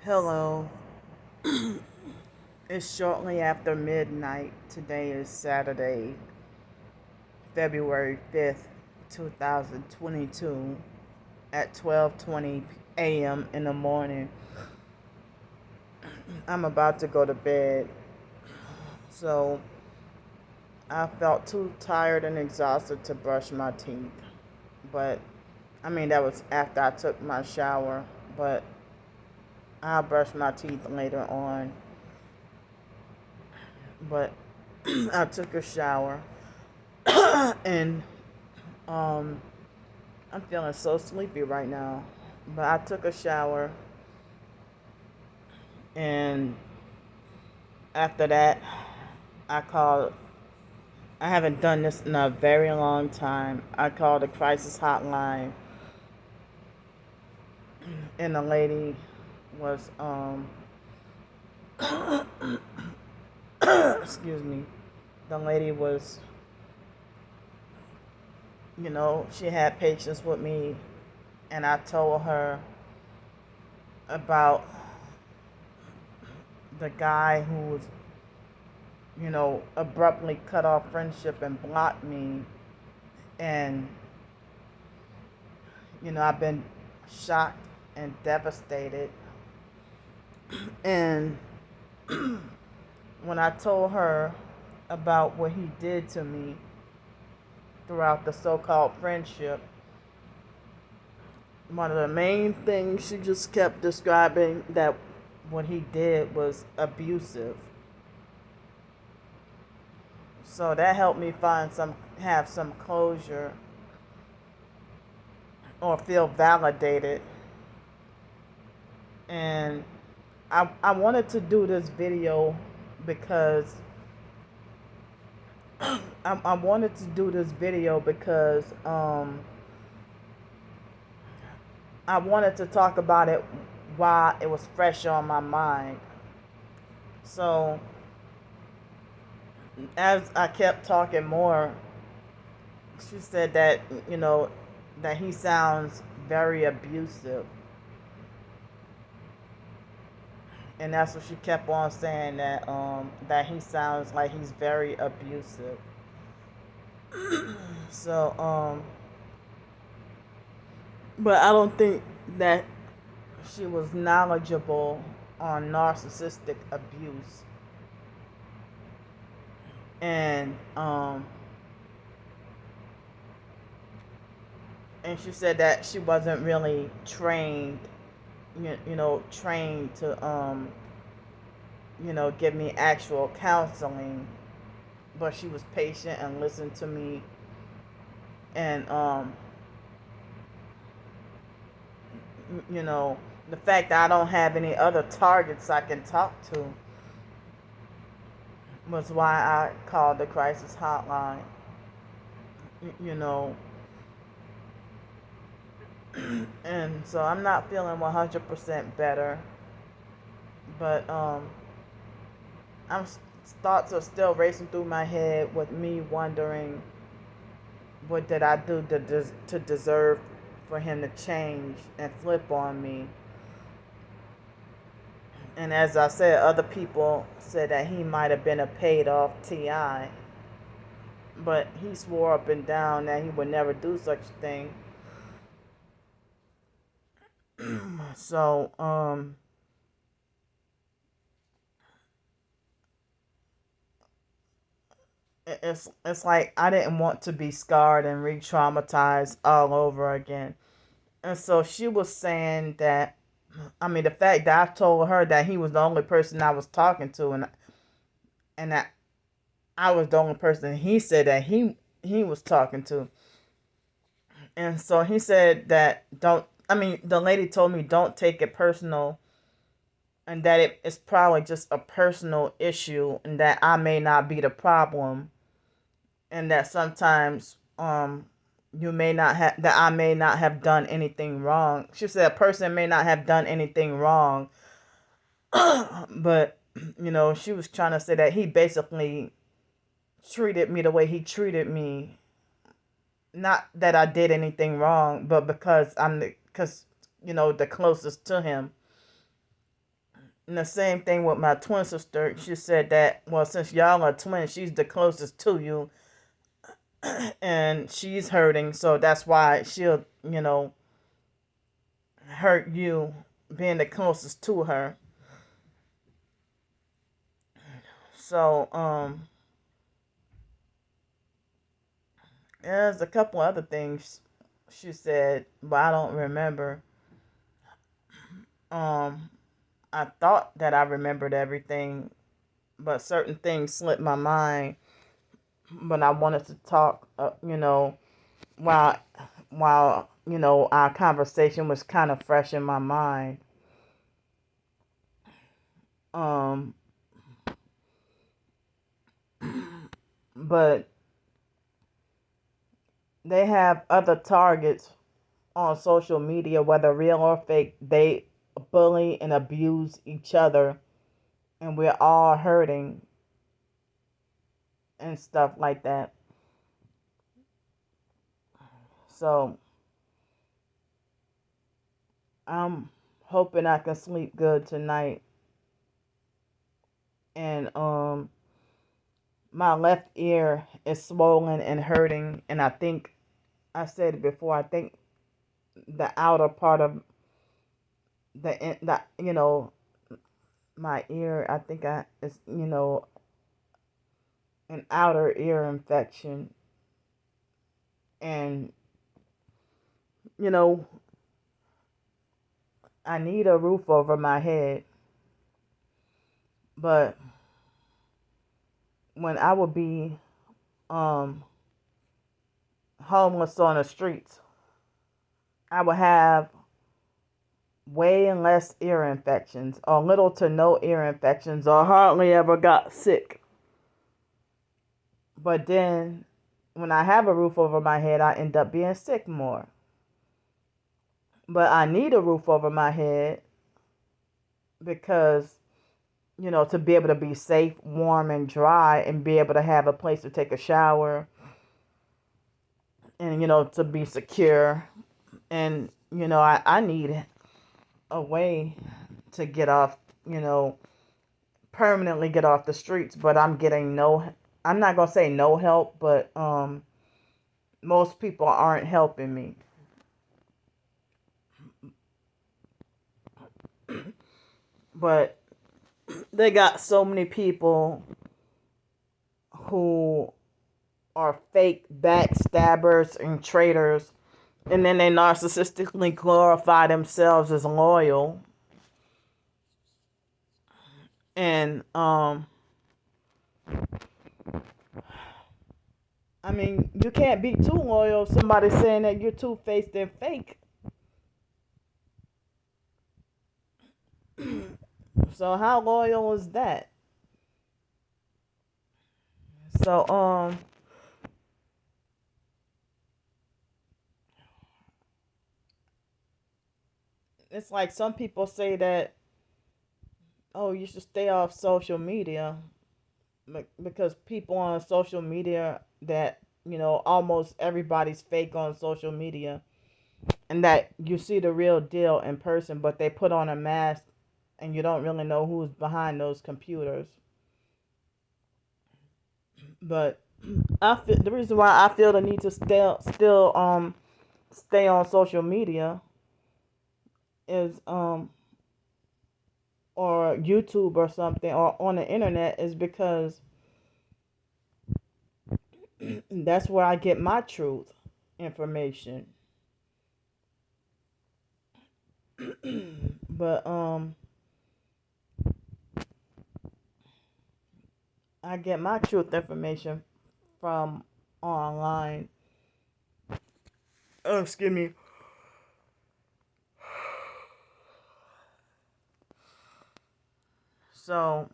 Hello. It's shortly after midnight. Today is Saturday, February 5th, 2022 at 12:20 a.m. in the morning. I'm about to go to bed. So, I felt too tired and exhausted to brush my teeth. But that was after I took my shower, but I'll brush my teeth later on. But I took a shower and um I'm feeling so sleepy right now. But I took a shower, and after that, I called. I haven't done this in a very long time. I called the crisis hotline, and the lady was excuse me. The lady was, she had patience with me, and I told her about the guy who was, abruptly cut off friendship and blocked me. And, I've been shocked and devastated. And when I told her about what he did to me throughout the so called friendship, one of the main things she just kept describing that what he did was abusive. So that helped me have some closure or feel validated. And I wanted to do this video because I wanted to do this video because I wanted to talk about it while it was fresh on my mind. So as I kept talking more, she said that that he sounds very abusive. And that's what she kept on saying, that he sounds like he's very abusive. So but I don't think that she was knowledgeable on narcissistic abuse. And and she said that she wasn't really trained, trained to give me actual counseling, but she was patient and listened to me. And the fact that I don't have any other targets I can talk to was why I called the crisis hotline. You know, and so I'm not feeling 100% better, but I'm thoughts are still racing through my head with me wondering, what did I do to deserve for him to change and flip on me? And as I said, other people said that he might have been a paid off TI, but he swore up and down that he would never do such a thing. So it's like I didn't want to be scarred and re-traumatized all over again. And so she was saying that, the fact that I told her that he was the only person I was talking to, and that I was the only person he said that he was talking to. And so he said that the lady told me don't take it personal, and that it's probably just a personal issue, and that I may not be the problem, and that sometimes you may not have that I may not have done anything wrong. She said a person may not have done anything wrong, but she was trying to say that he basically treated me the way he treated me. Not that I did anything wrong, but because the closest to him. And the same thing with my twin sister. She said that, well, since y'all are twins, she's the closest to you, and she's hurting, so that's why she'll, hurt you being the closest to her. So, there's a couple other things she said, but I don't remember. Um, I thought that I remembered everything, but certain things slipped my mind. But I wanted to talk, while our conversation was kind of fresh in my mind. Um, but they have other targets on social media, whether real or fake. They bully and abuse each other, and we're all hurting and stuff like that. So I'm hoping I can sleep good tonight. And my left ear is swollen and hurting, and I think I said it before. I think the outer part of the my ear. I think it's an outer ear infection, and you know I need a roof over my head. But when I would be um homeless on the streets, I would have way less ear infections, or little to no ear infections, or hardly ever got sick. But then when I have a roof over my head, I end up being sick more. But I need a roof over my head because, to be able to be safe, warm, and dry, and be able to have a place to take a shower, and, to be secure. And, I need a way to get off, permanently get off the streets. But I'm not going to say no help, but most people aren't helping me. But they got so many people who are fake backstabbers and traitors, and then they narcissistically glorify themselves as loyal. And I mean, you can't be too loyal if somebody's saying that you're two-faced and fake. So how loyal is that? So it's like some people say that, oh, you should stay off social media, because people on social media that, almost everybody's fake on social media, and that you see the real deal in person, but they put on a mask and you don't really know who's behind those computers. But the reason why I feel the need to still stay on social media is or YouTube or something, or on the internet, is because that's where I get my truth information. But I get my truth information from online. Oh, excuse me. So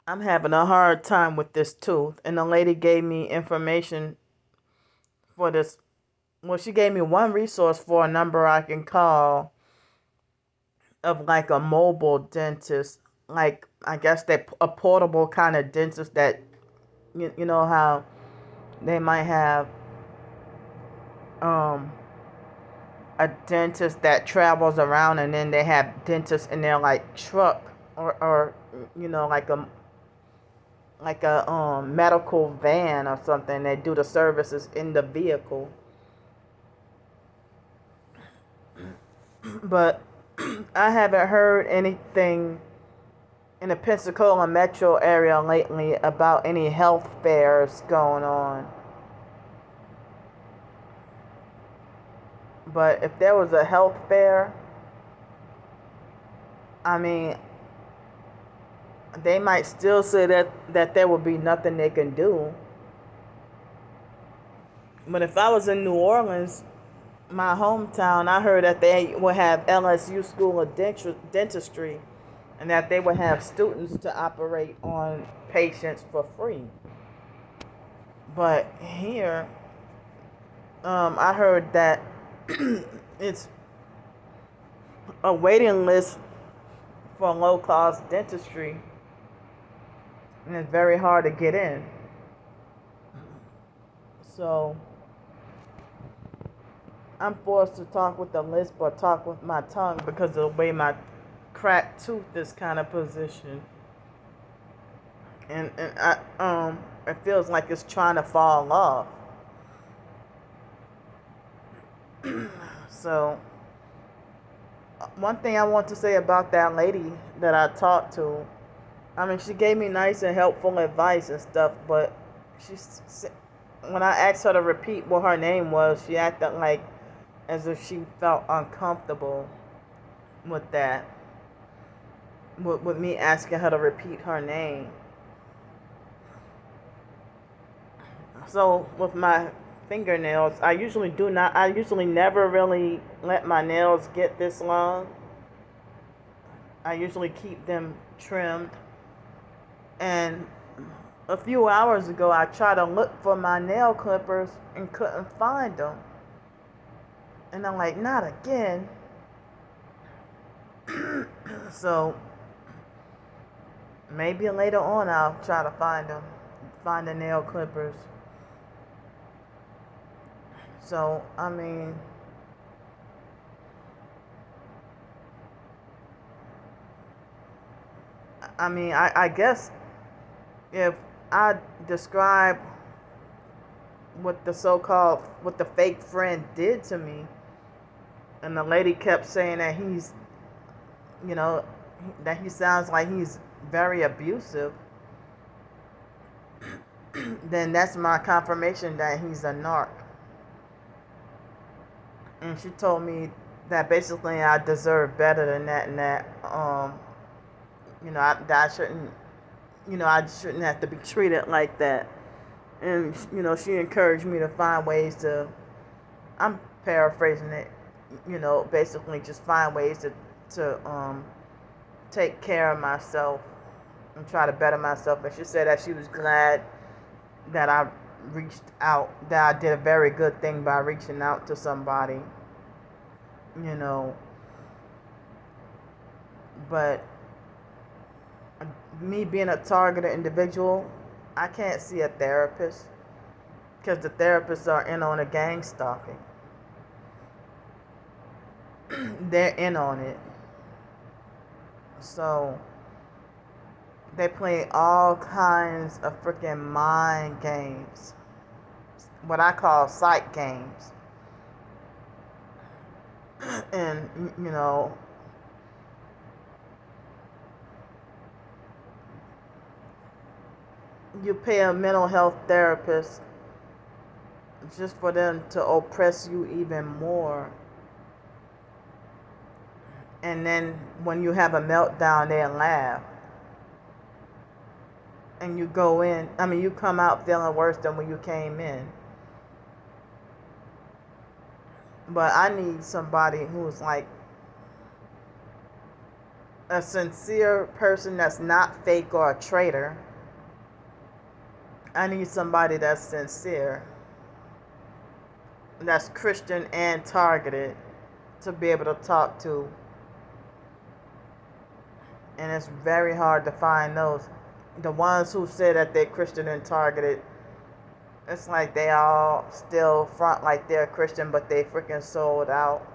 I'm having a hard time with this tooth, and the lady gave me information for this. Well, she gave me one resource for a number I can call, of like a mobile dentist, like I guess they a portable kind of dentist that you know how they might have um a dentist that travels around, and then they have dentists in their like truck, or like a medical van or something. They do the services in the vehicle. But I haven't heard anything in the Pensacola metro area lately about any health fairs going on. But if there was a health fair, I mean, they might still say that there would be nothing they can do. But if I was in New Orleans, my hometown, I heard that they would have LSU School of Dentistry, and that they would have students to operate on patients for free. But here, I heard that it's a waiting list for low-cost dentistry, and it's very hard to get in. So I'm forced to talk with the lisp or talk with my tongue because of the way my cracked tooth is kind of positioned. And it feels like it's trying to fall off. So one thing I want to say about that lady that I talked to, I mean, she gave me nice and helpful advice and stuff, but when I asked her to repeat what her name was, she acted like as if she felt uncomfortable with that, with me asking her to repeat her name. So with my fingernails, I usually never really let my nails get this long. I usually keep them trimmed. And a few hours ago, I tried to look for my nail clippers and couldn't find them. And I'm like, not again. So maybe later on I'll try to find the nail clippers. So, I mean, I guess if I describe what the fake friend did to me, and the lady kept saying that that he sounds like he's very abusive, then that's my confirmation that he's a narc. And she told me that basically I deserve better than that, and that I shouldn't have to be treated like that. And she encouraged me to find ways to, I'm paraphrasing it, basically just find ways to take care of myself and try to better myself. And she said that she was glad that I reached out, that I did a very good thing by reaching out to somebody, but me being a targeted individual, I can't see a therapist because the therapists are in on a gang stalking. They're in on it. So they play all kinds of freaking mind games, what I call psych games. And you pay a mental health therapist just for them to oppress you even more. And then when you have a meltdown, they laugh. And you come out feeling worse than when you came in. But I need somebody who's like a sincere person that's not fake or a traitor. I need somebody that's sincere, that's Christian and targeted, to be able to talk to. And it's very hard to find those. The ones who say that they're Christian and targeted, it's like they all still front like they're Christian, but they freaking sold out.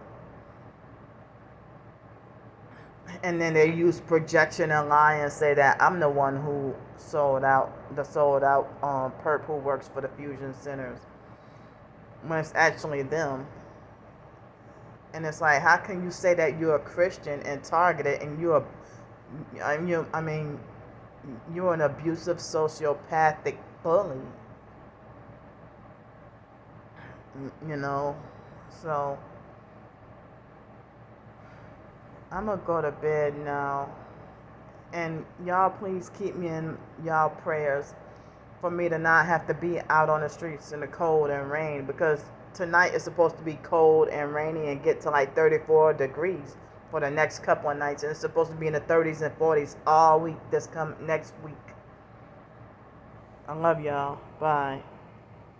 And then they use projection and lie and say that I'm the one who sold out perp who works for the fusion centers, when it's actually them. And it's like, how can you say that you're a Christian and targeted, and I mean, you're an abusive sociopathic bully, you know? So I'm gonna go to bed now. And y'all please keep me in y'all prayers for me to not have to be out on the streets in the cold and rain, because tonight is supposed to be cold and rainy and get to like 34 degrees for the next couple of nights, and it's supposed to be in the 30s and 40s all week next week. I love y'all. Bye.